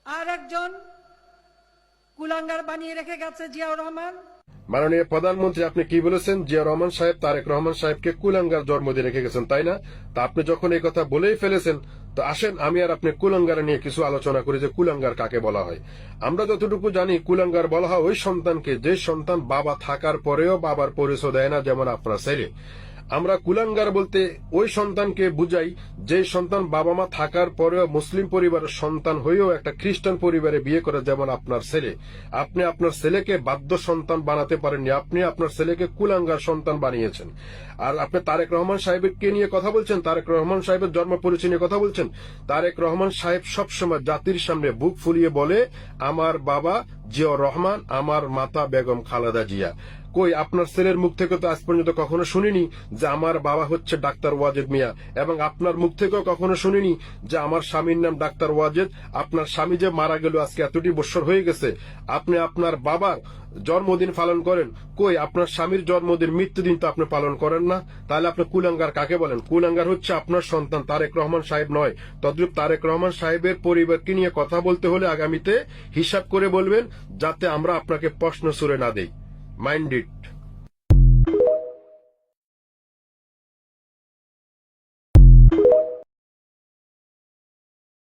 আর একজন কুলাঙ্গার বানিয়ে রেখে গেছে জিয়াউর রহমান। মাননীয় প্রধানমন্ত্রী, আপনি কি বলেছেন? জিয়া রহমান সাহেব তারেক রহমান সাহেবকে কুলাঙ্গার জন্ম দিয়ে রেখে গেছেন, তাই না? তা আপনি যখন এই কথা বলেই ফেলেছেন, তো আসেন আমি আর আপনি কুলাঙ্গার নিয়ে কিছু আলোচনা করি যে কুলাঙ্গার কাকে বলা হয়। আমরা যতটুকু জানি, কুলাঙ্গার বলা হয় ওই সন্তানকে যে সন্তান বাবা থাকার পরেও বাবার পরিচয় দেয় না, যেমন আপনার ছেলে। আমরা কুলাঙ্গার বলতে ওই সন্তানকে বুঝাই যে সন্তান বাবা মা থাকার পরেও মুসলিম পরিবারের সন্তান হয়েও একটা খ্রিস্টান পরিবারে বিয়ে করে, যেমন আপনার ছেলে। আপনি আপনার ছেলেকে বাধ্য সন্তান বানাতে পারেননি, আপনি আপনার ছেলেকে কুলাঙ্গার সন্তান বানিয়েছেন। আর আপনি তারেক রহমান সাহেবকে নিয়ে কথা বলছেন, তারেক রহমান সাহেবের জন্ম পরিচয় নিয়ে কথা বলছেন। তারেক রহমান সাহেব সবসময় জাতির সামনে বুক ফুলিয়ে বলে, আমার বাবা জিয়াউর রহমান, আমার মাতা বেগম খালেদা জিয়া। কই, আপনার ছেলের মুখ থেকে তো আজ পর্যন্ত কখনো শুনিনি যে আমার বাবা হচ্ছে ডাক্তার ওয়াজেদ মিয়া, এবং আপনার মুখ থেকেও কখনো শুনিনি যে আমার স্বামীর নাম ডাক্তার ওয়াজেদ। আপনার স্বামী যে মারা গেল আজকে এতটি বছর হয়ে গেছে, আপনি আপনার বাবার জন্মদিন পালন করেন। কই, আপনার স্বামীর জন্মদিন মৃত্যুদিন তো আপনি পালন করেন না। তাহলে আপনি কুলাঙ্গার কাকে বলেন? কুলাঙ্গার হচ্ছে আপনার সন্তান তারেক রহমান সাহেব নয়। তদ্রূপ তারেক রহমান সাহেবের পরিবারকে নিয়ে কথা বলতে হলে আগামীতে হিসাব করে বলবেন, যাতে আমরা আপনাকে প্রশ্ন ছুড়ে না দেই। Mind it.